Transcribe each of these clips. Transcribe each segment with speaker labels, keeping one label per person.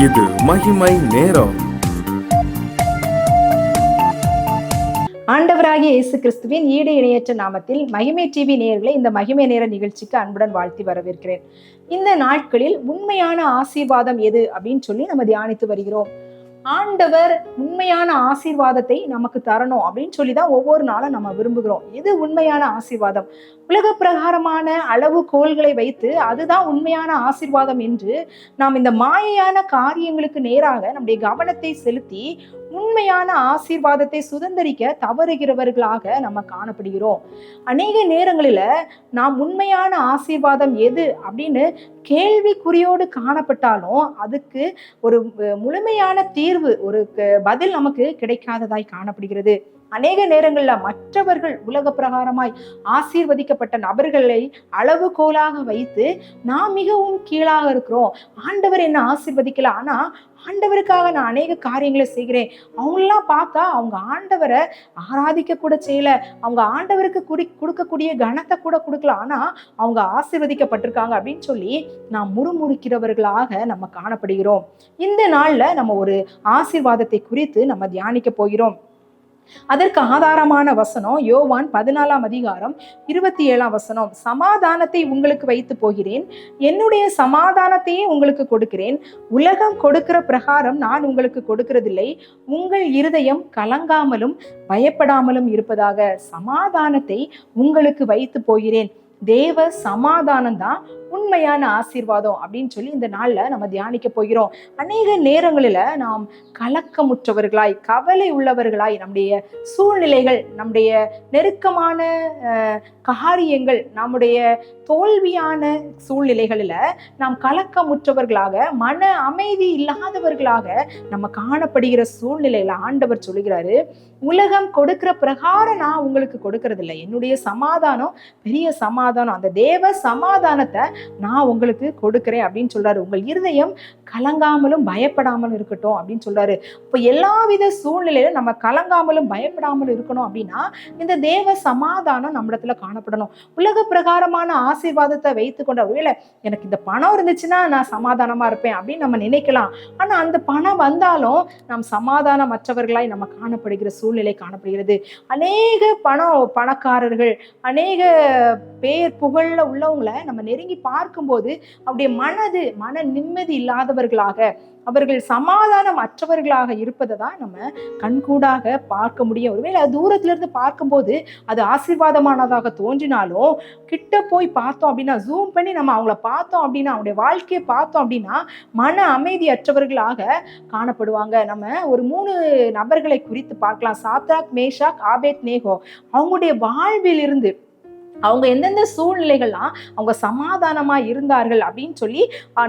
Speaker 1: இது மகிமை நேரம்.
Speaker 2: ஆண்டவராகிய இயேசு கிறிஸ்துவின் ஈடு இணையற்ற நாமத்தில் மகிமை டிவி நேயர்களை இந்த மகிமை நேர நிகழ்ச்சிக்கு அன்புடன் வாழ்த்தி வரவேற்கிறேன். இந்த நாட்களில் உண்மையான ஆசீர்வாதம் எது அப்படின்னு சொல்லி நம்ம தியானித்து வருகிறோம். ஆண்டவர் உண்மையான ஆசீர்வாதத்தை நமக்கு தரணும் அப்படின்னு சொல்லிதான் ஒவ்வொரு நாளும் நம்ம விரும்புகிறோம். எது உண்மையான ஆசீர்வாதம்? உலக பிரகாரமான அளவுகோல்களை வைத்து அதுதான் உண்மையான ஆசீர்வாதம் என்று நாம் இந்த மாயையான காரியங்களுக்கு நேராக நம்முடைய கவனத்தை செலுத்தி உண்மையான ஆசீர்வாதத்தை சுதந்திரிக்க தவறுகிறவர்களாக நம்ம காணப்படுகிறோம். அநேக நேரங்களில நாம் உண்மையான ஆசீர்வாதம் எது அப்படின்னு கேள்விக்குறியோடு காணப்பட்டாலும் அதுக்கு ஒரு முழுமையான தீர்வு, ஒரு பதில் நமக்கு கிடைக்காததாய் காணப்படுகிறது. அநேக நேரங்கள்ல மற்றவர்கள் உலக பிரகாரமாய் ஆசீர்வதிக்கப்பட்ட நபர்களை அளவுகோலாக வைத்து நாம் மிகவும் கீழாக இருக்கிறோம், ஆண்டவர் என்ன ஆசீர்வதிக்கல, ஆனா ஆண்டவருக்காக நான் அநேக காரியங்களை செய்கிறேன், அவங்களெல்லாம் பார்த்தா அவங்க ஆண்டவரை ஆராதிக்க கூட செய்யல, அவங்க ஆண்டவருக்கு கொடுக்கக்கூடிய கனத்தை கூட கொடுக்கல, ஆனா அவங்க ஆசீர்வதிக்கப்பட்டிருக்காங்க அப்படின்னு சொல்லி நாம் முறுமுறுக்கிறவர்களாக நம்ம காணப்படுகிறோம். இந்த நாள்ல நம்ம ஒரு ஆசீர்வாதத்தை குறித்து நம்ம தியானிக்க போகிறோம். அதற்கு ஆதாரமான வசனம் யோவான் 14ஆம் அதிகாரம் 27ஆம் வசனம். சமாதானத்தை உங்களுக்கு வைத்து போகிறேன், என்னுடைய சமாதானத்தையே உங்களுக்கு கொடுக்கிறேன், உலகம் கொடுக்கிற பிரகாரம் நான் உங்களுக்கு கொடுக்கிறதில்லை, உங்கள் இருதயம் கலங்காமலும் பயப்படாமலும் இருப்பதாக. சமாதானத்தை உங்களுக்கு வைத்து போகிறேன். தேவ சமாதானம் தான் உண்மையான ஆசீர்வாதம் அப்படின்னு சொல்லி இந்த நாள்ல நம்ம தியானிக்க போகிறோம். அநேக நேரங்களில நாம் கலக்கமுற்றவர்களாய், கவலை உள்ளவர்களாய், நம்முடைய சூழ்நிலைகள், நம்முடைய நெருக்கமான காரியங்கள், நம்முடைய தோல்வியான சூழ்நிலைகளில நாம் கலக்கமுற்றவர்களாக, மன அமைதி இல்லாதவர்களாக நம்ம காணப்படுகிற சூழ்நிலையில ஆண்டவர் சொல்லுகிறாரு, உலகம் கொடுக்கிற பிரகாரம் நான் உங்களுக்கு கொடுக்கறது இல்லை, என்னுடைய சமாதானம் பெரிய சமாதானம், அந்த தேவ சமாதானத்தை நான் உங்களுக்கு கொடுக்கிறேன் அப்படின்னு சொல்றாரு. உங்கள் இருதயம் கலங்காமலும் பயப்படாமலும் இருக்கட்டும் அப்படின்னு சொல்றாரு. இப்போ எல்லாவித சூழ்நிலையிலும் நம்ம கலங்காமலும் பயப்படாமலும் இருக்கணும் அப்படின்னா இந்த தேவ சமாதானம் நம்மிடத்துல காணப்படணும். உலக பிரகாரமான ஆசீர்வாதத்தை வைத்துக்கொண்டு, ஒருவேளை எனக்கு இந்த பணம் இருந்துச்சுன்னா நான் சமாதானமா இருப்பேன் அப்படின்னு நம்ம நினைக்கலாம். ஆனா அந்த பணம் வந்தாலும் நாம் சமாதானமற்றவர்களாய் நம்ம காணப்படுகிற சூழ்நிலை காணப்படுகிறது. அநேக பணக்காரர்கள், அநேக பேர் புகழ்ல உள்ளவங்களை நம்ம நெருங்கி பார்க்கும்போது அவருடைய மன நிம்மதி இல்லாதவர்களாக, அவர்கள் சமாதானம் அற்றவர்களாக இருப்பதை தான் நம்ம கண்கூடாக பார்க்க முடியும். ஒருவேளை தூரத்துல இருந்து பார்க்கும்போது அது ஆசீர்வாதமானதாக தோன்றினாலும் கிட்ட போய் பார்த்தோம் அப்படின்னா, ஜூம் பண்ணி நம்ம அவங்கள பார்த்தோம் அப்படின்னா, அவங்களுடைய வாழ்க்கையை பார்த்தோம் அப்படின்னா மன அமைதி அற்றவர்களாக காணப்படுவாங்க. நம்ம ஒரு 3 நபர்களை குறித்து பார்க்கலாம். Shadrach, Meshach, Abednego. அவங்களுடைய வாழ்வில் இருந்து அவங்க எந்தெந்த சூழ்நிலைகள்லாம் அவங்க சமாதானமா இருந்தார்கள் அப்படின்னு சொல்லி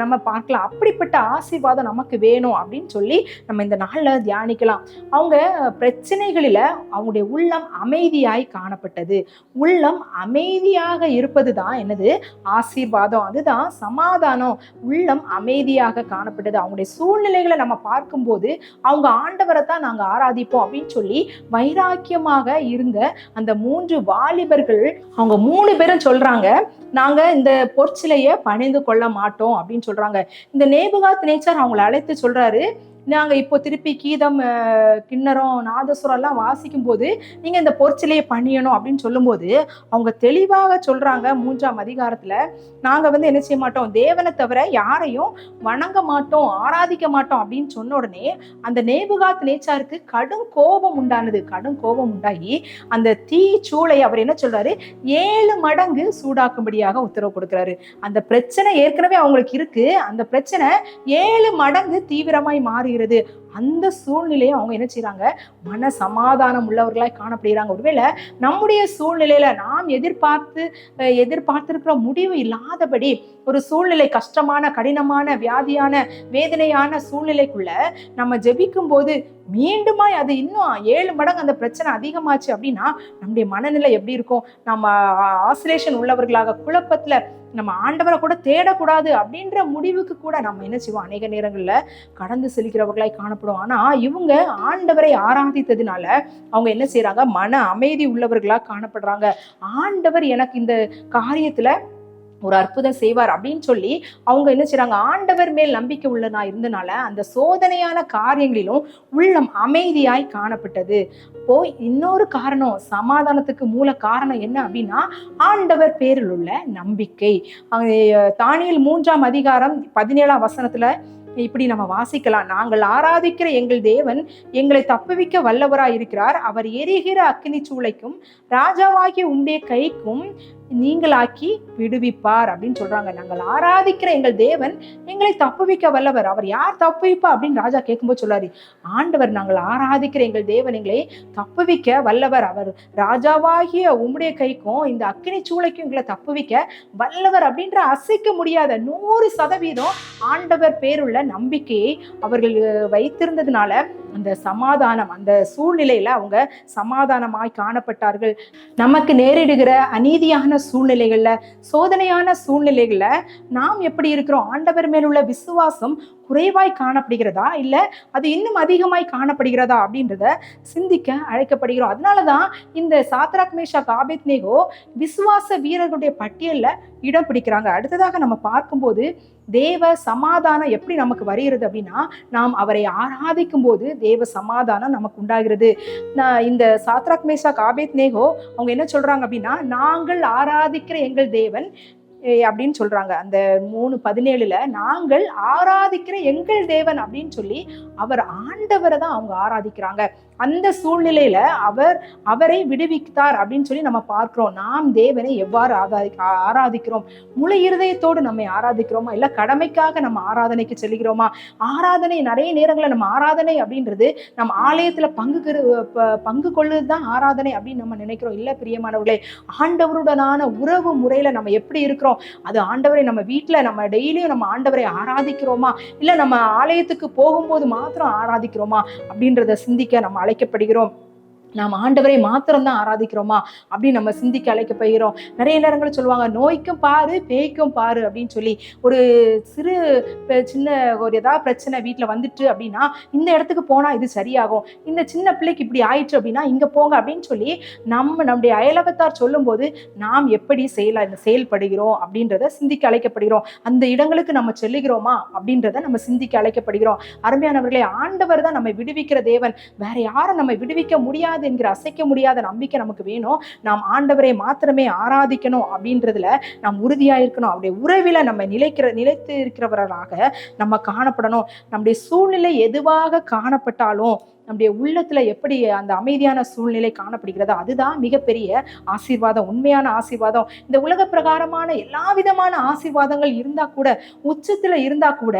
Speaker 2: நம்ம பார்க்கலாம். அப்படிப்பட்ட ஆசீர்வாதம் நமக்கு வேணும் அப்படின்னு சொல்லி நம்ம இந்த நாள்ல தியானிக்கலாம். அவங்க பிரச்சனைகளில அவங்களுடைய உள்ளம் அமைதியாய் காணப்பட்டது. உள்ளம் அமைதியாக இருப்பது தான் என்னது? ஆசீர்வாதம். அதுதான் சமாதானம். உள்ளம் அமைதியாக காணப்பட்டது. அவங்களுடைய சூழ்நிலைகளை நம்ம பார்க்கும்போது அவங்க ஆண்டவரை தான் நாங்க ஆராதிப்போம் அப்படின்னு சொல்லி வைராக்கியமாக இருந்த அந்த 3 வாலிபர்கள், அவங்க 3 பேரும் சொல்றாங்க, நாங்க இந்த பொற்சிலையை பணிந்து கொள்ள மாட்டோம் அப்படின்னு சொல்றாங்க. இந்த நேபுகாத் நேச்சார் அவங்களை அழைத்து சொல்றாரு, நாங்க இப்போ திருப்பி கீதம், கிண்ணறம், நாதசுரம் எல்லாம் வாசிக்கும் போது நீங்க இந்த பொற்சிலையை பணியணும் அப்படின்னு சொல்லும்போது அவங்க தெளிவாக சொல்றாங்க 3ஆம் அதிகாரத்துல, நாங்க என்ன செய்ய மாட்டோம், தேவனை தவிர யாரையும் வணங்க மாட்டோம், ஆராதிக்க மாட்டோம் அப்படின்னு சொன்ன உடனே அந்த நேபுகாத் நேச்சாருக்கு கடும் கோபம் உண்டானது. கடும் கோபம் உண்டாகி அந்த தீ சூளை அவர் என்ன சொல்றாரு, 7 மடங்கு சூடாக்கும்படியாக உத்தரவு கொடுக்கிறாரு. அந்த பிரச்சனை ஏற்கனவே அவங்களுக்கு இருக்கு, அந்த பிரச்சனை 7 மடங்கு தீவிரமாய் மாறி அந்த சூழ்நிலையை அவங்க என்ன செய்யறாங்க, மன சமாதானம் உள்ளவர்களாய் காணப்படுகிறாங்க. ஒருவேளை நம்முடைய சூழ்நிலையில நாம் எதிர்பார்த்திருக்கிற முடிவு இல்லாதபடி ஒரு சூழ்நிலை, கஷ்டமான, கடினமான, வியாதியான, வேதனையான சூழ்நிலைக்குள்ள நம்ம ஜெபிக்கும் போது மீண்டுமாய் அது இன்னும் 7 மடங்கு அந்த பிரச்சனை அதிகமாச்சு அப்படின்னா நம்முடைய மனநிலை எப்படி இருக்கும்? நம்ம ஆசிலேஷன் உள்ளவர்களாக, குழப்பத்துல நம்ம ஆண்டவரை கூட தேடக்கூடாது அப்படின்ற முடிவுக்கு கூட நம்ம என்ன செய்வோம், அநேக நேரங்கள்ல கடந்து செல்கிறவர்களாய் காணப்படும். ஆனா இவங்க ஆண்டவரை ஆராதித்ததுனால அவங்க என்ன செய்யறாங்க, மன அமைதி உள்ளவர்களா காணப்படுறாங்க. ஆண்டவர் எனக்கு இந்த காரியத்துல ஒரு அற்புதம் செய்வார் அப்படின்னு சொல்லி அவங்க என்ன செய்றாங்க, ஆண்டவர் மேல் நம்பிக்கை உள்ளனா இருந்தனால அந்த சோதனையான காரியங்களிலும் உள்ளம் அமைதியாய் காணப்பட்டது. அப்போ இன்னொரு காரணம், சமாதானத்துக்கு மூல காரணம் என்ன அப்படின்னா ஆண்டவர் பேரில் உள்ள நம்பிக்கை. தானியேல் 3ஆம் அதிகாரம் 17ஆம் வசனத்துல இப்படி நம்ம வாசிக்கலாம். நாங்கள் ஆராதிக்கிற எங்கள் தேவன் எங்களை தப்புவிக்க வல்லவராய் இருக்கிறார். அவர் எரிகிற அக்கினி சூளைக்கும் ராஜாவாகிய உம்முடைய கைக்கும் நீங்களாக்கி விடுவிப்பார் அப்படின்னு சொல்றாங்க. நாங்கள் ஆராதிக்கிற எங்கள் தேவன் எங்களை தப்புவிக்க வல்லவர். அவர் யார் தப்புவிப்பா அப்படின்னு ராஜா கேட்கும்போது சொல்றாரு, ஆண்டவர் நாங்கள் ஆராதிக்கிற எங்கள் தேவன் எங்களை தப்புவிக்க வல்லவர். அவர் ராஜாவாகிய உம்முடைய கைக்கும் இந்த அக்கினி சூளைக்கும் எங்களை தப்புவிக்க வல்லவர் அப்படின்ற அசைக்க முடியாத 100% ஆண்டவர் பேருள்ள நம்பிக்கையை அவர்கள் வைத்திருந்ததுனால அந்த சமாதானம், அந்த சூழ்நிலையில அவங்க சமாதானமாய் காணப்பட்டார்கள். நமக்கு நேரிடுகிற அநீதியான சூழ்நிலைகள்ல, சோதனையான சூழ்நிலைகள்ல நாம் எப்படி இருக்கிறோம்? ஆண்டவர் மேலுள்ள விசுவாசம் குறைவாய் காணப்படுகிறதா, இல்ல அது இன்னும் அதிகமாய் காணப்படுகிறதா அப்படின்றத சிந்திக்க அழைக்கப்படுகிறோம். அதனாலதான் இந்த சாத்ராக் மேஷாக் ஆபேத்நேகோ விசுவாச வீரர்களுடைய பட்டியல்ல இடம் பிடிக்கிறாங்க. அடுத்ததாக நம்ம பார்க்கும்போது தேவ சமாதானம் எப்படி நமக்கு வருகிறது அப்படின்னா, நாம் அவரை ஆராதிக்கும் போது தேவ சமாதானம் நமக்கு உண்டாகிறது. இந்த சாத்ராக் மேஷாக் ஆபேத்நேகோ அவங்க என்ன சொல்றாங்க அப்படின்னா, நாங்கள் ஆராதிக்கிற எங்கள் தேவன் அப்படின்னு சொல்றாங்க. அந்த 3:17 நாங்கள் ஆராதிக்கிற எங்கள் தேவன் அப்படின்னு சொல்லி அவர் ஆண்டவரை தான் அவங்க ஆராதிக்கிறாங்க. அந்த சூழ்நிலையில அவரை விடுவித்தார் அப்படின்னு சொல்லி நம்ம பார்க்கிறோம். நாம் தேவனை எவ்வாறு ஆராதிக்கிறோம்? முழு இருதயத்தோடு நம்மை ஆராதிக்கிறோமா, இல்ல கடமைக்காக நம்ம ஆராதனைக்கு செல்கிறோமா? ஆராதனை நிறைய நேரங்களில் நம்ம ஆராதனை அப்படின்றது நம்ம ஆலயத்துல பங்கு கொள்ளுதான் ஆராதனை அப்படின்னு நம்ம நினைக்கிறோம். இல்ல பிரியமானவர்களே, ஆண்டவருடனான உறவு முறையில நம்ம எப்படி இருக்கிறோம்? அது ஆண்டவரை நம்ம வீட்டுல நம்ம டெய்லியும் நம்ம ஆண்டவரை ஆராதிக்கிறோமா, இல்ல நம்ம ஆலயத்துக்கு போகும்போது மாத்திரம் ஆராதிக்கிறோமா அப்படின்றத சிந்திக்க நம்ம அழைக்கப்படுகிறோம். நாம் ஆண்டவரை மாத்திரம் தான் ஆராதிக்கிறோமா அப்படின்னு நம்ம சிந்திக்க அழைக்கப்படுகிறோம். நிறைய நேரங்கள் சொல்லுவாங்க, நோய்க்கும் பாரு பேய்க்கும் பாரு அப்படின்னு சொல்லி. ஒரு சிறு சின்ன ஒரு ஏதாவது பிரச்சனை வீட்டில் வந்துட்டு அப்படின்னா இந்த இடத்துக்கு போனா இது சரியாகும், இந்த சின்ன பிள்ளைக்கு இப்படி ஆயிடுச்சு அப்படின்னா இங்க போங்க அப்படின்னு சொல்லி நம்முடைய அயலவத்தார் சொல்லும் போது நாம் எப்படி செயல்படுகிறோம் அப்படின்றத சிந்திக்க அழைக்கப்படுகிறோம். அந்த இடங்களுக்கு நம்ம செல்லுகிறோமா அப்படின்றத நம்ம சிந்திக்க அழைக்கப்படுகிறோம். அருமையானவர்களே, ஆண்டவர் தான் நம்மை விடுவிக்கிற தேவன். வேற யாரும் நம்ம விடுவிக்க முடியாது என்கிற அசைக்க முடியாத நம்பிக்கை நமக்கு வேணும். நாம் ஆண்டவரை மாத்திரமே ஆராதிக்கணும் அப்படின்றதுல நாம் உறுதியா இருக்கணும். அவருடைய உறவில நம்ம நிலைத்து இருக்கிறவர்களாக நம்ம காணப்படணும். நம்முடைய சூழ்நிலை எதுவாக காணப்பட்டாலும் நம்முடைய உள்ளத்துல எப்படி அந்த அமைதியான சூழ்நிலை காணப்படுகிறதோ அதுதான் மிகப்பெரிய ஆசீர்வாதம், உண்மையான ஆசீர்வாதம். இந்த உலக பிரகாரமான எல்லா விதமான ஆசீர்வாதங்கள் இருந்தா கூட, உச்சத்துல இருந்தா கூட,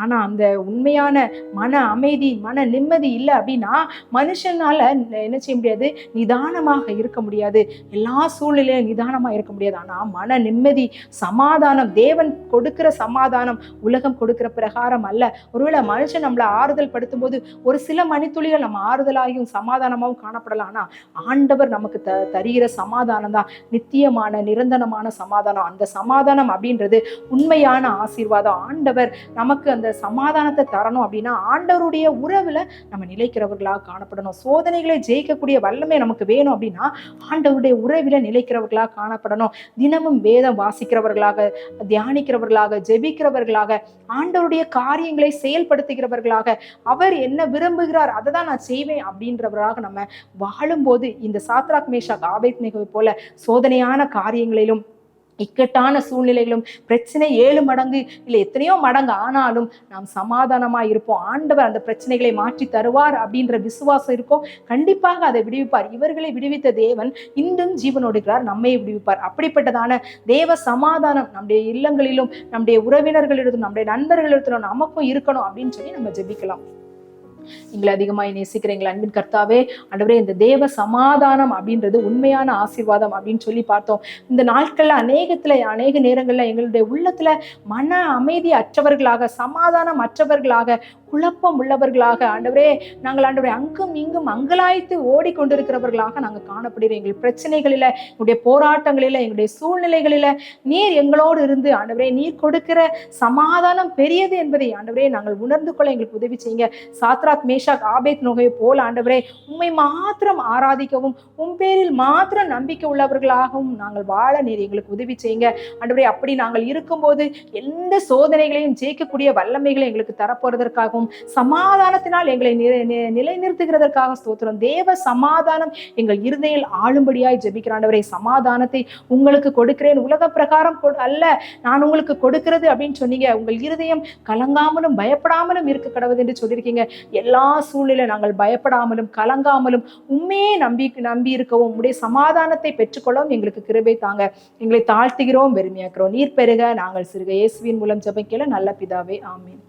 Speaker 2: ஆனா அந்த உண்மையான மன அமைதி, மன நிம்மதி இல்லை அப்படின்னா மனுஷனால என்ன செய்ய முடியாது? நிதானமாக இருக்க முடியாது. எல்லா சூழ்நிலையிலும் நிதானமா இருக்க முடியாது. ஆனா மன நிம்மதி, சமாதானம், தேவன் கொடுக்கிற சமாதானம் உலகம் கொடுக்கிற பிரகாரம் அல்ல. ஒருவேளை மனுஷன் நம்மளை ஆறுதல் படுத்தும் போது ஒரு சில மணித்துளிகள் நம்ம ஆறுதலாகியும் சமாதானமாகவும் காணப்படலாம். ஆனா ஆண்டவர் நமக்கு தருகிற சமாதானம் தான் நித்தியமான நிரந்தரமான சமாதானம். அந்த சமாதானம் அப்படின்றது உண்மையான ஆசீர்வாதம். ஆண்டவர் நமக்கு அந்த சமாதானத்தை தரணும் அப்படின்னா ஆண்டவருடைய உறவுல நம்ம நிலைக்கிறவர்களாக காணப்படணும். சோதனைகளை ஜெயிக்கக்கூடிய வல்லமை நமக்கு வேணும் அப்படின்னா ஆண்டவருடைய உறவில நிலைக்கிறவர்களாக காணப்படணும். தினமும் வேதம் வாசிக்கிறவர்களாக, தியானிக்கிறவர்களாக, ஜெபிக்கிறவர்களாக, ஆண்டவருடைய காரியங்களை செயல்படுத்துகிறவர்களாக, அவர் என்ன விரும்புகிறார் அதை தான் நான் செய்வேன் அப்படின்றவர்களாக நம்ம வாழும்போது இந்த சாத்ராக் மேஷாக் ஆபேத்நேகோவை போல சோதனையான காரியங்களிலும் இக்கட்டான சூழ்நிலைகளும் பிரச்சனை 7 மடங்கு இல்லை எத்தனையோ மடங்கு ஆனாலும் நாம் சமாதானமா இருப்போம். ஆண்டவர் அந்த பிரச்சனைகளை மாற்றி தருவார் அப்படின்ற விசுவாசம் இருக்கும். கண்டிப்பாக அதை விடுவிப்பார். இவர்களை விடுவித்த தேவன் இன்றும் ஜீவனோடு இருக்கிறார், நம்மை விடுவிப்பார். அப்படிப்பட்டதான தேவ சமாதானம் நம்முடைய இல்லங்களிலும், நம்முடைய உறவினர்களிடத்தும், நம்முடைய நண்பர்களிடத்திலும் நமக்கும் இருக்கணும் அப்படின்னு சொல்லி நம்ம ஜெபிக்கலாம். எங்களை அதிகமாய் நேசிக்கிற எங்கள் அன்பின் கர்த்தாவே, ஆண்டவரே, இந்த தேவ சமாதானம் அப்படின்றது உண்மையான ஆசீர்வாதம் அப்படின்னு சொல்லி பார்த்தோம். இந்த நாட்கள்ல அநேக நேரங்கள்ல எங்களுடைய உள்ளத்துல மன அமைதி அற்றவர்களாக, சமாதானம் அற்றவர்களாக, குழப்பம் உள்ளவர்களாக ஆண்டவரே நாங்கள் ஆண்டவரே அங்கும் இங்கும் அங்கலாய்த்து ஓடிக்கொண்டிருக்கிறவர்களாக நாங்கள் காணப்படுகிறோம். எங்கள் பிரச்சனைகளில, எங்களுடைய போராட்டங்களில, எங்களுடைய சூழ்நிலைகளில நீர் எங்களோடு இருந்து ஆண்டவரே நீர் கொடுக்கிற சமாதானம் பெரியது என்பதை ஆண்டவரே நாங்கள் உணர்ந்து கொள்ள எங்களுக்கு உதவி செய்யுங்க. சாத்ராக் மேஷாக் ஆபேத் நோகை போல ஆண்டவரே உம்மை மாத்திரம் ஆராதிக்கவும் உம் பேரில் மாத்திரம் நம்பிக்கை உள்ளவர்களாகவும் நாங்கள் வாழ நீர் எங்களுக்கு உதவி செய்யுங்க ஆண்டவரே. அப்படி நாங்கள் இருக்கும்போது எந்த சோதனைகளையும் ஜெயிக்கக்கூடிய வல்லமைகளை எங்களுக்கு தரப்போறதற்காகவும் சமாதானத்தினால் எங்களை நிலைநிறுத்துகிறதற்காக ஸ்தோத்திரம். தேவ சமாதானம் எங்கள் இருதயில் ஆளும்படியாய் ஜெபிக்கிற ஆண்டவரே, சமாதானத்தை உங்களுக்கு கொடுக்கிறேன், உலக பிரகாரம் அல்ல நான் உங்களுக்கு கொடுக்கிறது அப்படின்னு சொன்னீங்க. உங்கள் இருதயம் கலங்காமலும் பயப்படாமலும் இருக்க கடவுது என்று சொல்லியிருக்கீங்க. எல்லா சூழ்நிலை நாங்கள் பயப்படாமலும் கலங்காமலும் உண்மையே நம்பி இருக்கவும் உடைய சமாதானத்தை பெற்றுக்கொள்ளவும் எங்களுக்கு கிருபை தாங்க. எங்களை தாழ்த்துகிறோம், பெருமையாக்குறோம். நீர் பெருக நாங்கள் சிறுக. இயேசுவின் மூலம் ஜெபிக்கல நல்ல பிதாவே, ஆமீன்.